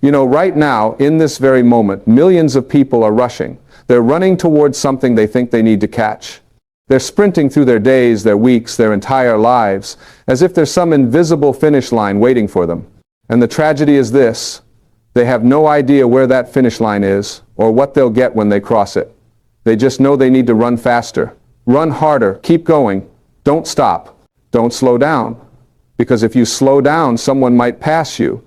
You know, right now, in this very moment, millions of people are rushing. They're running towards something they think they need to catch. They're sprinting through their days, their weeks, their entire lives, as if there's some invisible finish line waiting for them. And the tragedy is this: they have no idea where that finish line is, or what they'll get when they cross it. They just know they need to run faster, run harder, keep going, don't stop, don't slow down. Because if you slow down, someone might pass you.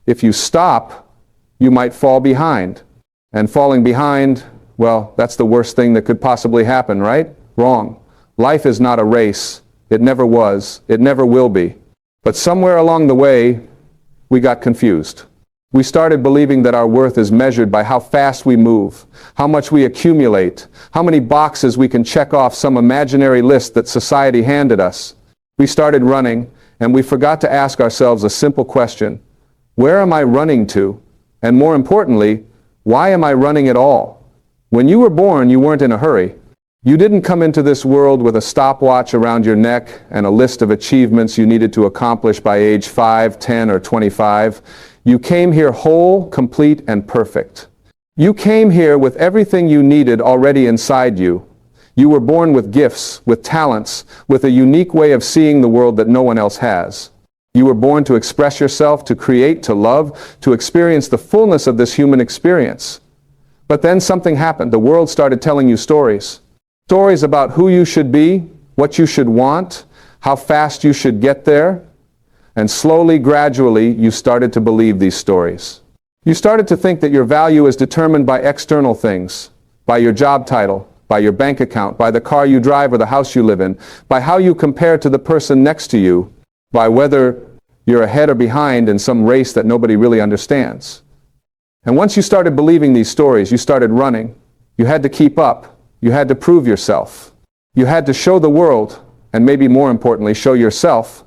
If you stop, you might fall behind. And falling behind, well, that's the worst thing that could possibly happen, right? Wrong. Life is not a race. It never was. It never will be. But somewhere along the way, we got confused. We started believing that our worth is measured by how fast we move, how much we accumulate, how many boxes we can check off some imaginary list that society handed us. We started running, and we forgot to ask ourselves a simple question: where am I running to? And more importantly, why am I running at all? When you were born, you weren't in a hurry. You didn't come into this world with a stopwatch around your neck and a list of achievements you needed to accomplish by age 5, 10, or 25. You came here whole, complete, and perfect. You came here with everything you needed already inside you. You were born with gifts, with talents, with a unique way of seeing the world that no one else has. You were born to express yourself, to create, to love, to experience the fullness of this human experience. But then something happened. The world started telling you stories. Stories about who you should be, what you should want, how fast you should get there. And slowly, gradually, you started to believe these stories. You started to think that your value is determined by external things, by your job title, by your bank account, by the car you drive or the house you live in, by how you compare to the person next to you, by whether you're ahead or behind in some race that nobody really understands. And once you started believing these stories, you started running. You had to keep up. You had to prove yourself. You had to show the world, and maybe more importantly, show yourself,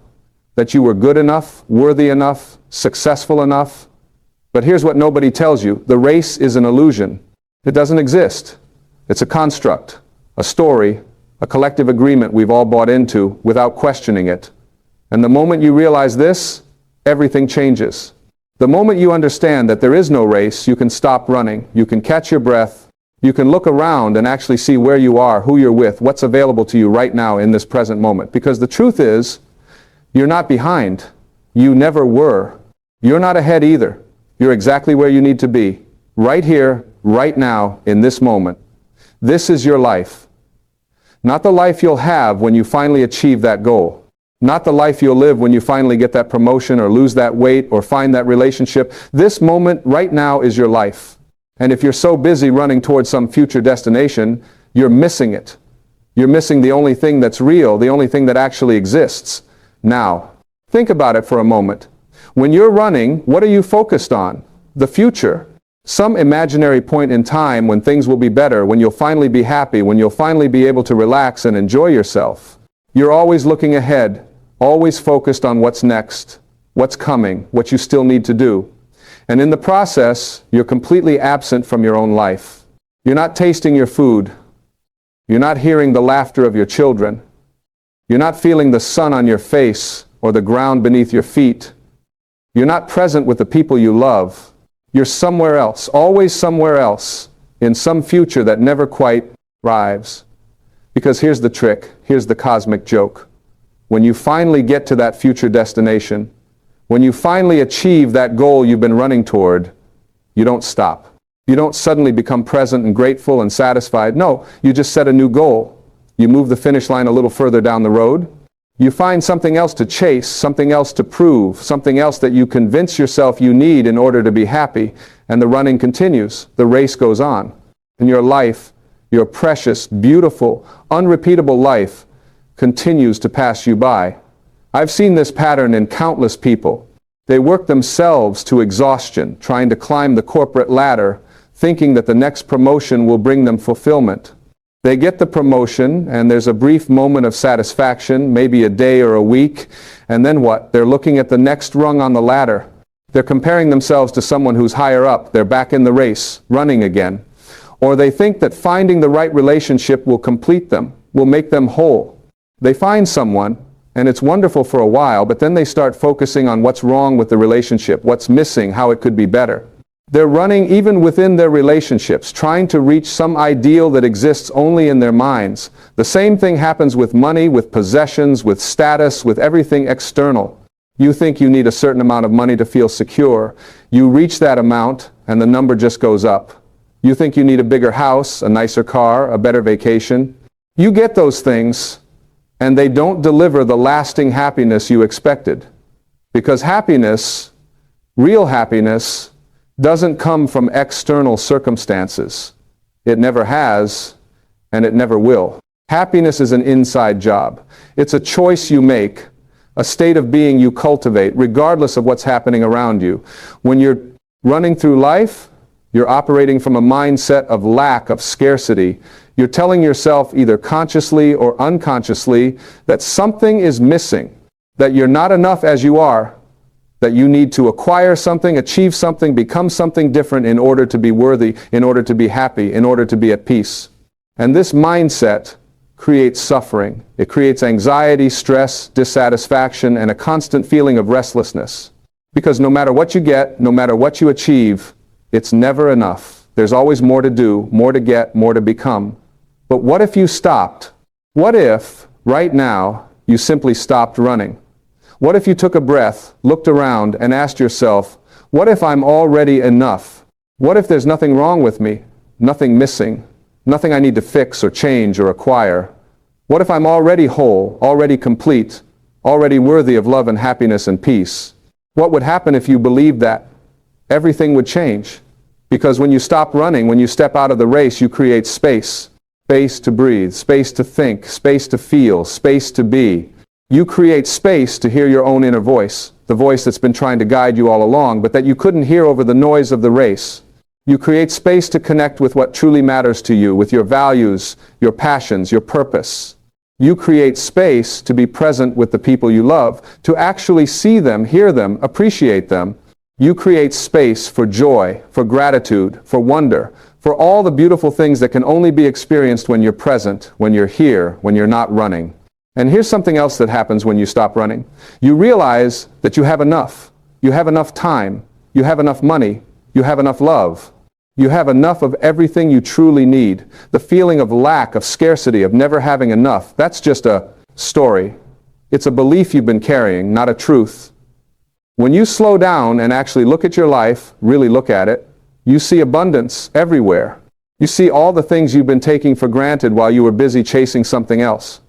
that you were good enough, worthy enough, successful enough. But here's what nobody tells you: the race is an illusion. It doesn't exist. It's a construct, a story, a collective agreement we've all bought into without questioning it. And the moment you realize this, everything changes. The moment you understand that there is no race, you can stop running, you can catch your breath, you can look around and actually see where you are, who you're with, what's available to you right now in this present moment. Because the truth is, you're not behind. You never were. You're not ahead either. You're exactly where you need to be, right here, right now, in this moment. This is your life. Not the life you'll have when you finally achieve that goal. Not the life you'll live when you finally get that promotion or lose that weight or find that relationship. This moment right now is your life. And if you're so busy running towards some future destination, you're missing it. You're missing the only thing that's real, the only thing that actually exists. Now, think about it for a moment. When you're running, what are you focused on? The future. Some imaginary point in time when things will be better, when you'll finally be happy, when you'll finally be able to relax and enjoy yourself. You're always looking ahead, always focused on what's next, what's coming, what you still need to do. And in the process, you're completely absent from your own life. You're not tasting your food. You're not hearing the laughter of your children. You're not feeling the sun on your face or the ground beneath your feet. You're not present with the people you love. You're somewhere else, always somewhere else, in some future that never quite arrives. Because here's the trick, here's the cosmic joke. When you finally get to that future destination, when you finally achieve that goal you've been running toward, you don't stop. You don't suddenly become present and grateful and satisfied. No, you just set a new goal. You move the finish line a little further down the road. You find something else to chase, something else to prove, something else that you convince yourself you need in order to be happy, and the running continues. The race goes on. And your life, your precious, beautiful, unrepeatable life, continues to pass you by. I've seen this pattern in countless people. They work themselves to exhaustion, trying to climb the corporate ladder, thinking that the next promotion will bring them fulfillment. They get the promotion, and there's a brief moment of satisfaction, maybe a day or a week, and then what? They're looking at the next rung on the ladder. They're comparing themselves to someone who's higher up. They're back in the race, running again. Or they think that finding the right relationship will complete them, will make them whole. They find someone, and it's wonderful for a while, but then they start focusing on what's wrong with the relationship, what's missing, how it could be better. They're running even within their relationships, trying to reach some ideal that exists only in their minds. The same thing happens with money, with possessions, with status, with everything external. You think you need a certain amount of money to feel secure. You reach that amount, and the number just goes up. You think you need a bigger house, a nicer car, a better vacation. You get those things, and they don't deliver the lasting happiness you expected. Because happiness, real happiness, doesn't come from external circumstances. It never has, and it never will. Happiness is an inside job. It's a choice you make, a state of being you cultivate, regardless of what's happening around you. When you're running through life, you're operating from a mindset of lack, of scarcity. You're telling yourself, either consciously or unconsciously, that something is missing, that you're not enough as you are, that you need to acquire something, achieve something, become something different in order to be worthy, in order to be happy, in order to be at peace. And this mindset creates suffering. It creates anxiety, stress, dissatisfaction, and a constant feeling of restlessness. Because no matter what you get, no matter what you achieve, it's never enough. There's always more to do, more to get, more to become. But what if you stopped? What if, right now, you simply stopped running? What if you took a breath, looked around, and asked yourself, what if I'm already enough? What if there's nothing wrong with me, nothing missing, nothing I need to fix or change or acquire? What if I'm already whole, already complete, already worthy of love and happiness and peace? What would happen if you believed that? Everything would change. Because when you stop running, when you step out of the race, you create space. Space to breathe, space to think, space to feel, space to be. You create space to hear your own inner voice, the voice that's been trying to guide you all along, but that you couldn't hear over the noise of the race. You create space to connect with what truly matters to you, with your values, your passions, your purpose. You create space to be present with the people you love, to actually see them, hear them, appreciate them. You create space for joy, for gratitude, for wonder, for all the beautiful things that can only be experienced when you're present, when you're here, when you're not running. And here's something else that happens when you stop running. You realize that you have enough. You have enough time. You have enough money. You have enough love. You have enough of everything you truly need. The feeling of lack, of scarcity, of never having enough, that's just a story. It's a belief you've been carrying, not a truth. When you slow down and actually look at your life, really look at it, you see abundance everywhere. You see all the things you've been taking for granted while you were busy chasing something else.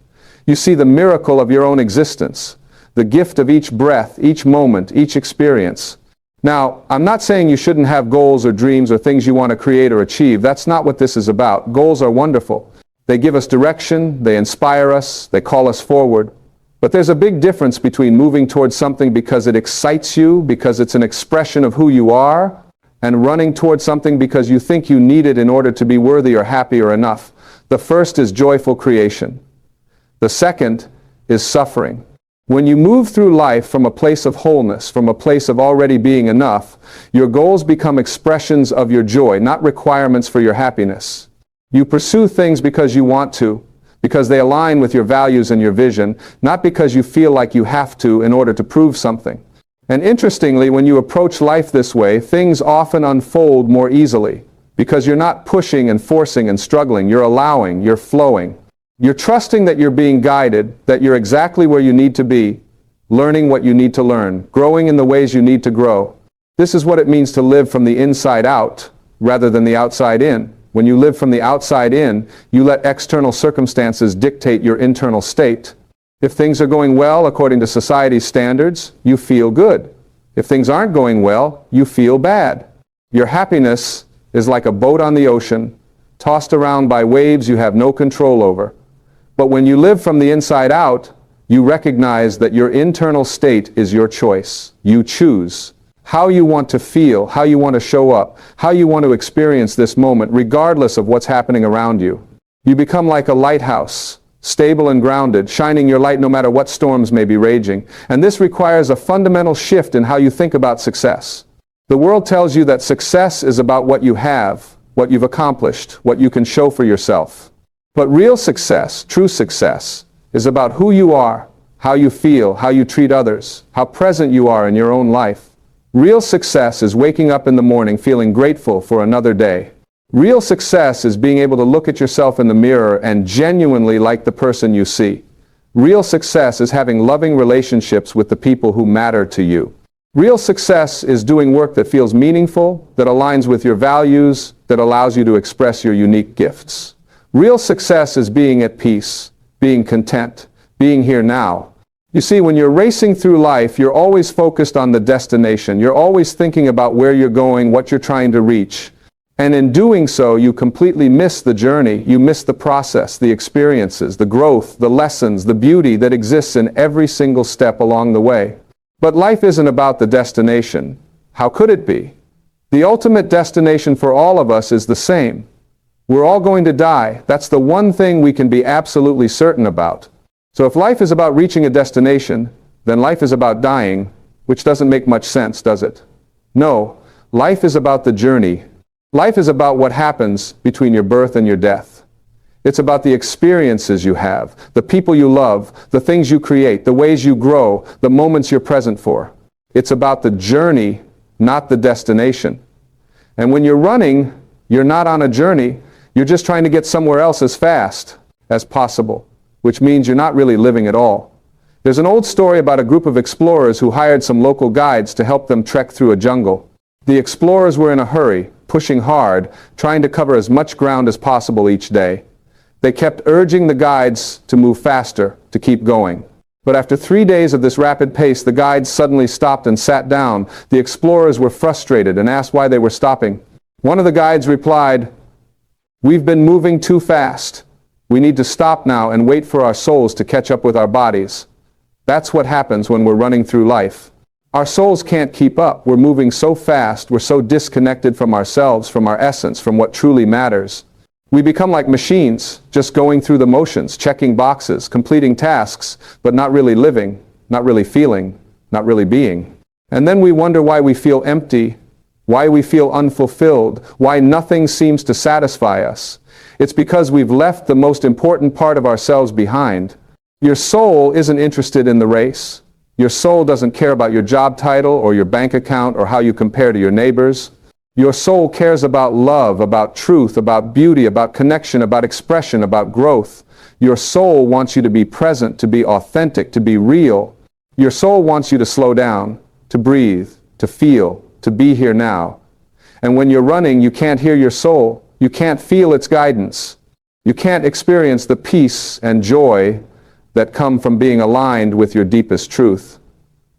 You see the miracle of your own existence, the gift of each breath, each moment, each experience. Now, I'm not saying you shouldn't have goals or dreams or things you want to create or achieve. That's not what this is about. Goals are wonderful. They give us direction, they inspire us, they call us forward. But there's a big difference between moving towards something because it excites you, because it's an expression of who you are, and running towards something because you think you need it in order to be worthy or happy or enough. The first is joyful creation. The second is suffering. When you move through life from a place of wholeness, from a place of already being enough, your goals become expressions of your joy, not requirements for your happiness. You pursue things because you want to, because they align with your values and your vision, not because you feel like you have to in order to prove something. And interestingly, when you approach life this way, things often unfold more easily, because you're not pushing and forcing and struggling, you're allowing, you're flowing. You're trusting that you're being guided, that you're exactly where you need to be, learning what you need to learn, growing in the ways you need to grow. This is what it means to live from the inside out, rather than the outside in. When you live from the outside in, you let external circumstances dictate your internal state. If things are going well according to society's standards, you feel good. If things aren't going well, you feel bad. Your happiness is like a boat on the ocean, tossed around by waves you have no control over. But when you live from the inside out, you recognize that your internal state is your choice. You choose how you want to feel, how you want to show up, how you want to experience this moment, regardless of what's happening around you. You become like a lighthouse, stable and grounded, shining your light no matter what storms may be raging. And this requires a fundamental shift in how you think about success. The world tells you that success is about what you have, what you've accomplished, what you can show for yourself. But real success, true success, is about who you are, how you feel, how you treat others, how present you are in your own life. Real success is waking up in the morning feeling grateful for another day. Real success is being able to look at yourself in the mirror and genuinely like the person you see. Real success is having loving relationships with the people who matter to you. Real success is doing work that feels meaningful, that aligns with your values, that allows you to express your unique gifts. Real success is being at peace, being content, being here now. You see, when you're racing through life, you're always focused on the destination. You're always thinking about where you're going, what you're trying to reach. And in doing so, you completely miss the journey. You miss the process, the experiences, the growth, the lessons, the beauty that exists in every single step along the way. But life isn't about the destination. How could it be? The ultimate destination for all of us is the same. We're all going to die. That's the one thing we can be absolutely certain about. So if life is about reaching a destination, then life is about dying, which doesn't make much sense, does it? No, life is about the journey. Life is about what happens between your birth and your death. It's about the experiences you have, the people you love, the things you create, the ways you grow, the moments you're present for. It's about the journey, not the destination. And when you're running, you're not on a journey. You're just trying to get somewhere else as fast as possible, which means you're not really living at all. There's an old story about a group of explorers who hired some local guides to help them trek through a jungle. The explorers were in a hurry, pushing hard, trying to cover as much ground as possible each day. They kept urging the guides to move faster, to keep going. But after 3 days of this rapid pace, the guides suddenly stopped and sat down. The explorers were frustrated and asked why they were stopping. One of the guides replied, "We've been moving too fast. We need to stop now and wait for our souls to catch up with our bodies." That's what happens when we're running through life. Our souls can't keep up. We're moving so fast. We're so disconnected from ourselves, from our essence, from what truly matters. We become like machines, just going through the motions, checking boxes, completing tasks, but not really living, not really feeling, not really being. And then we wonder why we feel empty, why we feel unfulfilled, why nothing seems to satisfy us. It's because we've left the most important part of ourselves behind. Your soul isn't interested in the race. Your soul doesn't care about your job title or your bank account or how you compare to your neighbors. Your soul cares about love, about truth, about beauty, about connection, about expression, about growth. Your soul wants you to be present, to be authentic, to be real. Your soul wants you to slow down, to breathe, to feel, to be here now. And when you're running, you can't hear your soul. You can't feel its guidance. You can't experience the peace and joy that come from being aligned with your deepest truth.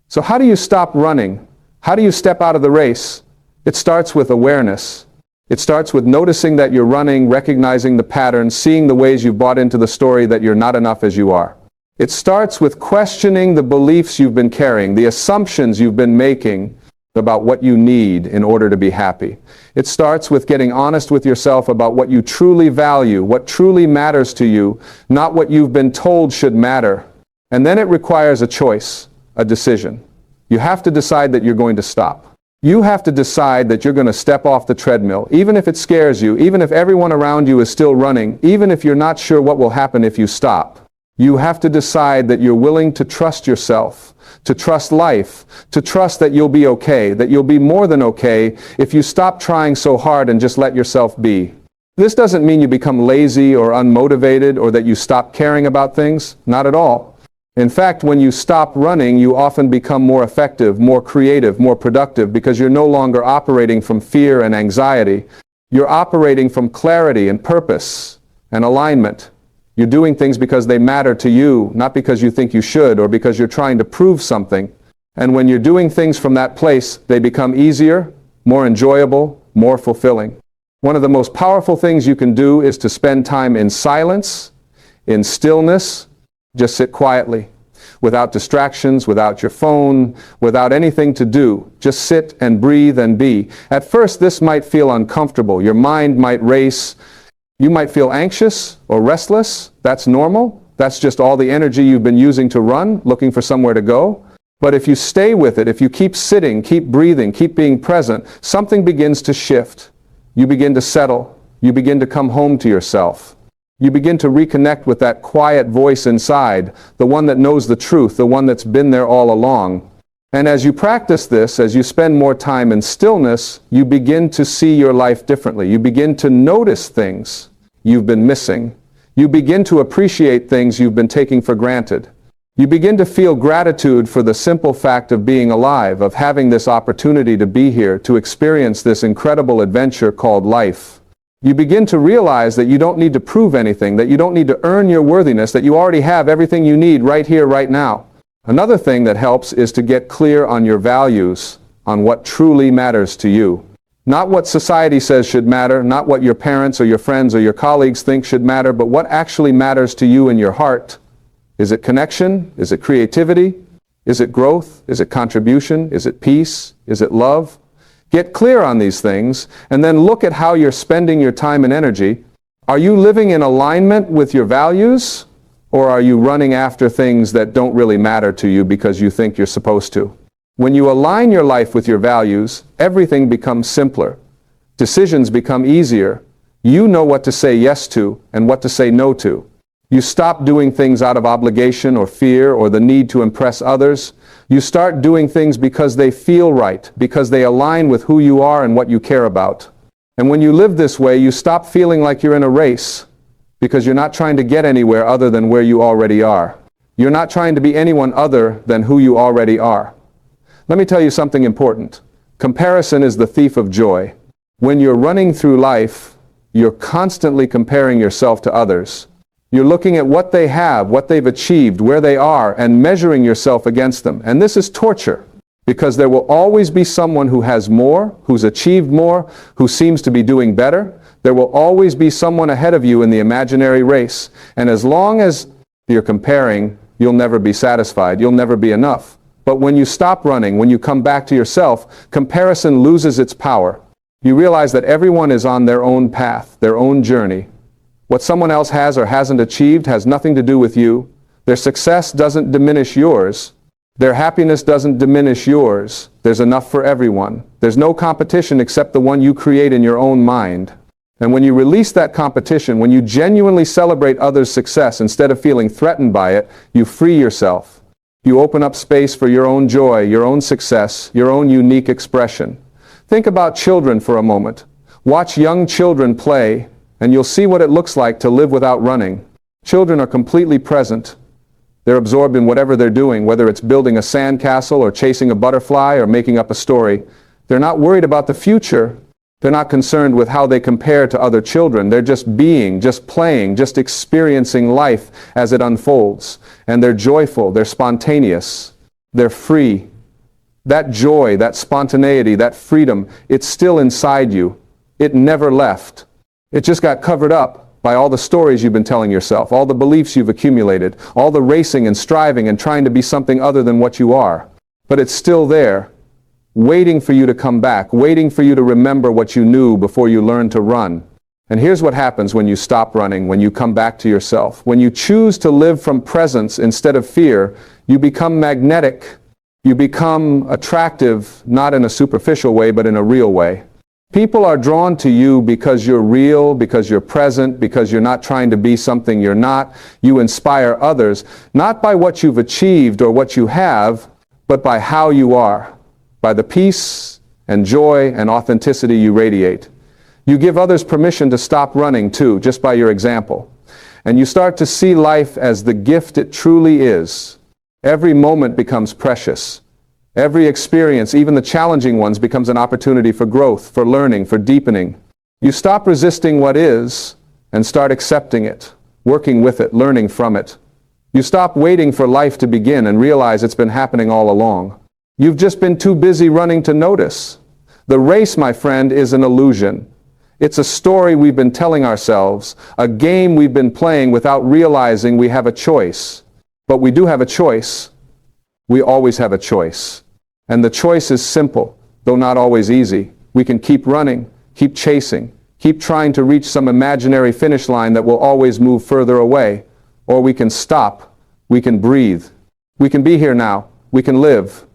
So how do you stop running? How do you step out of the race? It starts with awareness. It starts with noticing that you're running, recognizing the patterns, seeing the ways you've bought into the story that you're not enough as you are. It starts with questioning the beliefs you've been carrying, the assumptions you've been making about what you need in order to be happy. It starts with getting honest with yourself about what you truly value, what truly matters to you, not what you've been told should matter. And then it requires a choice, a decision. You have to decide that you're going to stop. You have to decide that you're going to step off the treadmill, even if it scares you, even if everyone around you is still running, even if you're not sure what will happen if you stop. You have to decide that you're willing to trust yourself, to trust life, to trust that you'll be okay, that you'll be more than okay if you stop trying so hard and just let yourself be. This doesn't mean you become lazy or unmotivated or that you stop caring about things. Not at all. In fact, when you stop running, you often become more effective, more creative, more productive because you're no longer operating from fear and anxiety. You're operating from clarity and purpose and alignment. You're doing things because they matter to you, not because you think you should or because you're trying to prove something. And when you're doing things from that place, they become easier, more enjoyable, more fulfilling. One of the most powerful things you can do is to spend time in silence, in stillness. Just sit quietly, without distractions, without your phone, without anything to do. Just sit and breathe and be. At first, this might feel uncomfortable. Your mind might race. You might feel anxious or restless. That's normal. That's just all the energy you've been using to run, looking for somewhere to go. But if you stay with it, if you keep sitting, keep breathing, keep being present, something begins to shift. You begin to settle. You begin to come home to yourself. You begin to reconnect with that quiet voice inside, the one that knows the truth, the one that's been there all along. And as you practice this, as you spend more time in stillness, you begin to see your life differently. You begin to notice things you've been missing. You begin to appreciate things you've been taking for granted. You begin to feel gratitude for the simple fact of being alive, of having this opportunity to be here, to experience this incredible adventure called life. You begin to realize that you don't need to prove anything, that you don't need to earn your worthiness, that you already have everything you need right here, right now. Another thing that helps is to get clear on your values, on what truly matters to you. Not what society says should matter, not what your parents or your friends or your colleagues think should matter, but what actually matters to you in your heart. Is it connection? Is it creativity? Is it growth? Is it contribution? Is it peace? Is it love? Get clear on these things, and then look at how you're spending your time and energy. Are you living in alignment with your values, or are you running after things that don't really matter to you because you think you're supposed to? When you align your life with your values, everything becomes simpler. Decisions become easier. You know what to say yes to and what to say no to. You stop doing things out of obligation or fear or the need to impress others. You start doing things because they feel right, because they align with who you are and what you care about. And when you live this way, you stop feeling like you're in a race, because you're not trying to get anywhere other than where you already are. You're not trying to be anyone other than who you already are. Let me tell you something important. Comparison is the thief of joy. When you're running through life, you're constantly comparing yourself to others. You're looking at what they have, what they've achieved, where they are, and measuring yourself against them. And this is torture, because there will always be someone who has more, who's achieved more, who seems to be doing better. There will always be someone ahead of you in the imaginary race. And as long as you're comparing, you'll never be satisfied. You'll never be enough. But when you stop running, when you come back to yourself, comparison loses its power. You realize that everyone is on their own path, their own journey. What someone else has or hasn't achieved has nothing to do with you. Their success doesn't diminish yours. Their happiness doesn't diminish yours. There's enough for everyone. There's no competition except the one you create in your own mind. And when you release that competition, when you genuinely celebrate others' success instead of feeling threatened by it, you free yourself. You open up space for your own joy, your own success, your own unique expression. Think about children for a moment. Watch young children play, and you'll see what it looks like to live without running. Children are completely present. They're absorbed in whatever they're doing, whether it's building a sandcastle or chasing a butterfly or making up a story. They're not worried about the future. They're not concerned with how they compare to other children. They're just being, just playing, just experiencing life as it unfolds. And they're joyful, they're spontaneous, they're free. That joy, that spontaneity, that freedom, it's still inside you. It never left. It just got covered up by all the stories you've been telling yourself, all the beliefs you've accumulated, all the racing and striving and trying to be something other than what you are. But it's still there, waiting for you to come back, waiting for you to remember what you knew before you learned to run. And here's what happens when you stop running, when you come back to yourself. When you choose to live from presence instead of fear, you become magnetic. You become attractive, not in a superficial way, but in a real way. People are drawn to you because you're real, because you're present, because you're not trying to be something you're not. You inspire others, not by what you've achieved or what you have, but by how you are, by the peace and joy and authenticity you radiate. You give others permission to stop running too, just by your example. And you start to see life as the gift it truly is. Every moment becomes precious. Every experience, even the challenging ones, becomes an opportunity for growth, for learning, for deepening. You stop resisting what is and start accepting it, working with it, learning from it. You stop waiting for life to begin and realize it's been happening all along. You've just been too busy running to notice. The race, my friend, is an illusion. It's a story we've been telling ourselves, a game we've been playing without realizing we have a choice. But we do have a choice. We always have a choice. And the choice is simple, though not always easy. We can keep running, keep chasing, keep trying to reach some imaginary finish line that will always move further away. Or we can stop, we can breathe. We can be here now, we can live.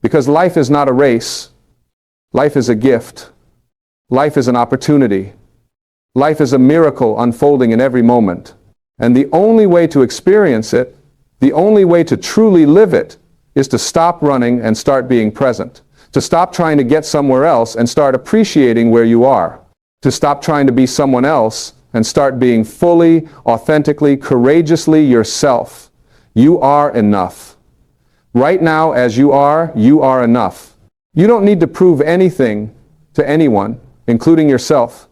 Because life is not a race. Life is a gift. Life is an opportunity. Life is a miracle unfolding in every moment. And the only way to experience it, the only way to truly live it, is to stop running and start being present. To stop trying to get somewhere else and start appreciating where you are. To stop trying to be someone else and start being fully, authentically, courageously yourself. You are enough. Right now, as you are enough. You don't need to prove anything to anyone, including yourself.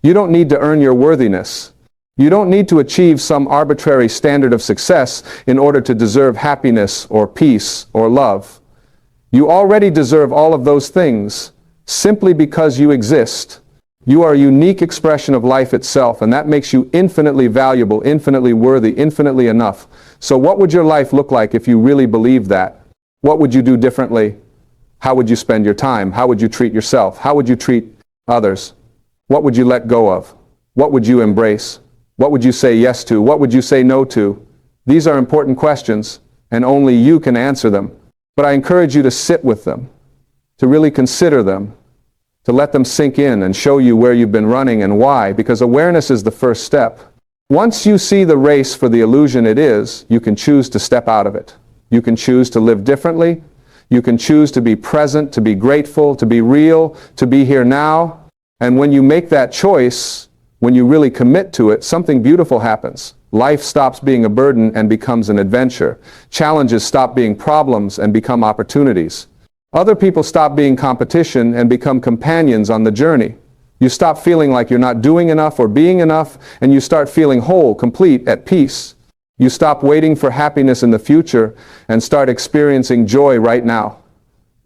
You don't need to earn your worthiness. You don't need to achieve some arbitrary standard of success in order to deserve happiness or peace or love. You already deserve all of those things simply because you exist. You are a unique expression of life itself, and that makes you infinitely valuable, infinitely worthy, infinitely enough. So what would your life look like if you really believed that? What would you do differently? How would you spend your time? How would you treat yourself? How would you treat others? What would you let go of? What would you embrace? What would you say yes to? What would you say no to? These are important questions, and only you can answer them. But I encourage you to sit with them, to really consider them, to let them sink in and show you where you've been running and why, because awareness is the first step. Once you see the race for the illusion it is, you can choose to step out of it. You can choose to live differently. You can choose to be present, to be grateful, to be real, to be here now. And when you make that choice, when you really commit to it, something beautiful happens. Life stops being a burden and becomes an adventure. Challenges stop being problems and become opportunities. Other people stop being competition and become companions on the journey. You stop feeling like you're not doing enough or being enough, and you start feeling whole, complete, at peace. You stop waiting for happiness in the future and start experiencing joy right now.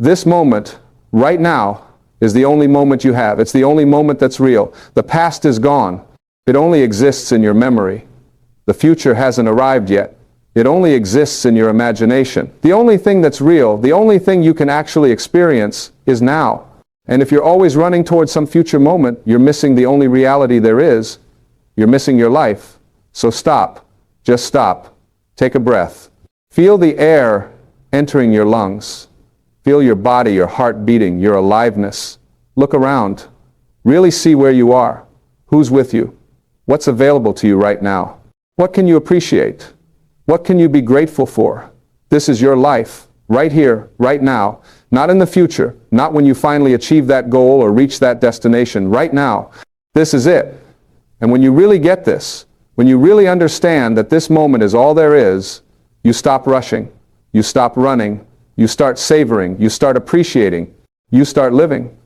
This moment, right now, is the only moment you have. It's the only moment that's real. The past is gone. It only exists in your memory. The future hasn't arrived yet. It only exists in your imagination. The only thing that's real, the only thing you can actually experience is now. And if you're always running towards some future moment, you're missing the only reality there is. You're missing your life. So stop. Just stop. Take a breath. Feel the air entering your lungs. Feel your body, your heart beating, your aliveness. Look around. Really see where you are. Who's with you? What's available to you right now? What can you appreciate? What can you be grateful for? This is your life, right here, right now. Not in the future, not when you finally achieve that goal or reach that destination. Right now. This is it. And when you really get this, when you really understand that this moment is all there is, you stop rushing, you stop running, you start savoring, you start appreciating, you start living.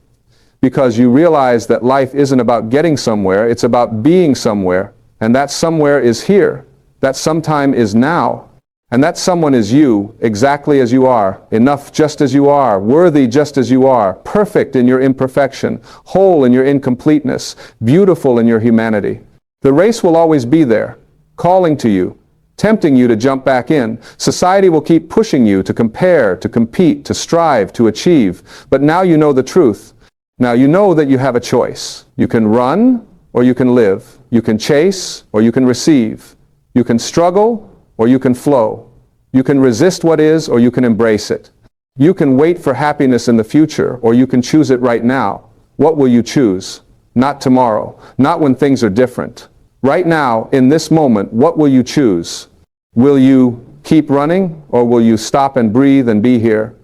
Because you realize that life isn't about getting somewhere, it's about being somewhere, and that somewhere is here, that sometime is now, and that someone is you, exactly as you are, enough just as you are, worthy just as you are, perfect in your imperfection, whole in your incompleteness, beautiful in your humanity. The race will always be there, calling to you, tempting you to jump back in. Society will keep pushing you to compare, to compete, to strive, to achieve. But now you know the truth. Now you know that you have a choice. You can run or you can live. You can chase or you can receive. You can struggle or you can flow. You can resist what is or you can embrace it. You can wait for happiness in the future or you can choose it right now. What will you choose? Not tomorrow, not when things are different. Right now, in this moment, what will you choose? Will you keep running, or will you stop and breathe and be here?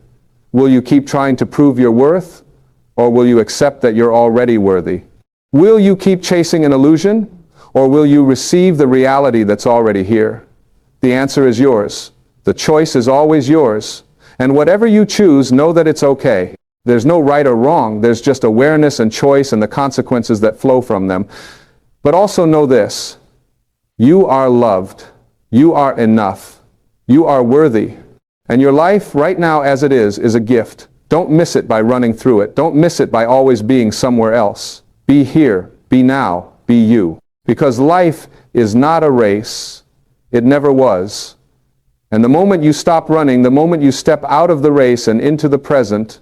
Will you keep trying to prove your worth, or will you accept that you're already worthy? Will you keep chasing an illusion, or will you receive the reality that's already here? The answer is yours. The choice is always yours. And whatever you choose, know that it's okay. There's no right or wrong, there's just awareness and choice and the consequences that flow from them. But also know this, you are loved, you are enough, you are worthy, and your life right now as it is a gift. Don't miss it by running through it, don't miss it by always being somewhere else. Be here, be now, be you. Because life is not a race, it never was. And the moment you stop running, the moment you step out of the race and into the present,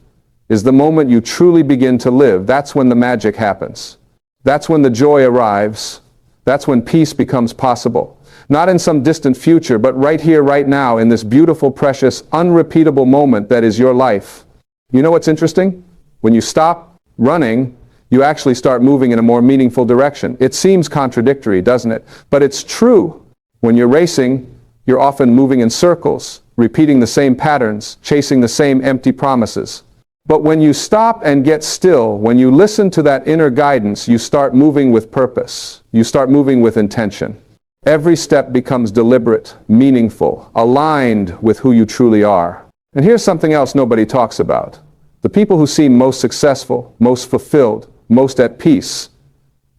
is the moment you truly begin to live. That's when the magic happens. That's when the joy arrives. That's when peace becomes possible. Not in some distant future, but right here, right now, in this beautiful, precious, unrepeatable moment that is your life. You know what's interesting? When you stop running, you actually start moving in a more meaningful direction. It seems contradictory, doesn't it? But it's true. When you're racing, you're often moving in circles, repeating the same patterns, chasing the same empty promises. But when you stop and get still, when you listen to that inner guidance, you start moving with purpose. You start moving with intention. Every step becomes deliberate, meaningful, aligned with who you truly are. And here's something else nobody talks about. The people who seem most successful, most fulfilled, most at peace,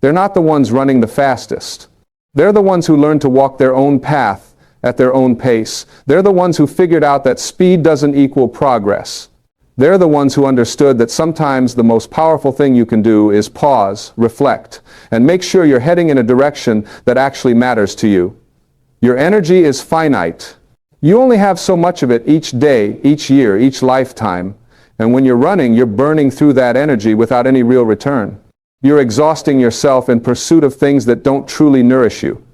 they're not the ones running the fastest. They're the ones who learn to walk their own path at their own pace. They're the ones who figured out that speed doesn't equal progress. They're the ones who understood that sometimes the most powerful thing you can do is pause, reflect, and make sure you're heading in a direction that actually matters to you. Your energy is finite. You only have so much of it each day, each year, each lifetime. And when you're running, you're burning through that energy without any real return. You're exhausting yourself in pursuit of things that don't truly nourish you.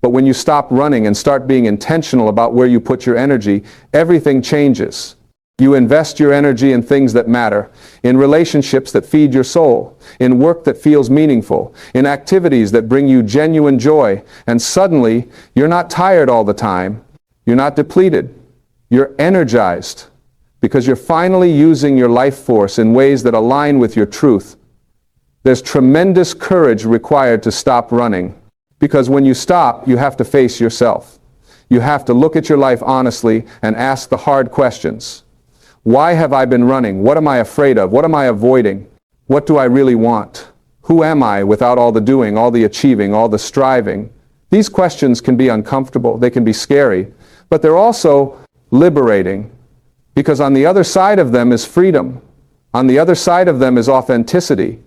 But when you stop running and start being intentional about where you put your energy, everything changes. You invest your energy in things that matter, in relationships that feed your soul, in work that feels meaningful, in activities that bring you genuine joy, and suddenly, you're not tired all the time. You're not depleted. You're energized, because you're finally using your life force in ways that align with your truth. There's tremendous courage required to stop running, because when you stop, you have to face yourself. You have to look at your life honestly and ask the hard questions. Why have I been running? What am I afraid of? What am I avoiding? What do I really want? Who am I without all the doing, all the achieving, all the striving? These questions can be uncomfortable, they can be scary, but they're also liberating, because on the other side of them is freedom. On the other side of them is authenticity.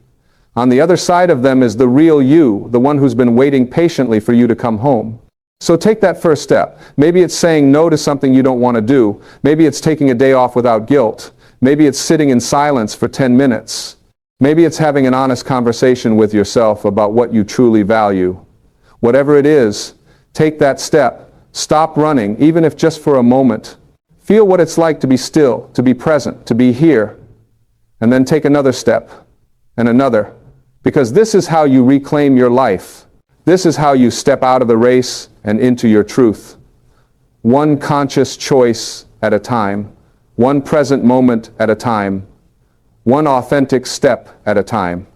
On the other side of them is the real you, the one who's been waiting patiently for you to come home. So take that first step. Maybe it's saying no to something you don't want to do. Maybe it's taking a day off without guilt. Maybe it's sitting in silence for 10 minutes. Maybe it's having an honest conversation with yourself about what you truly value. Whatever it is, take that step. Stop running, even if just for a moment. Feel what it's like to be still, to be present, to be here. And then take another step, and another. Because this is how you reclaim your life. This is how you step out of the race and into your truth. One conscious choice at a time. One present moment at a time. One authentic step at a time.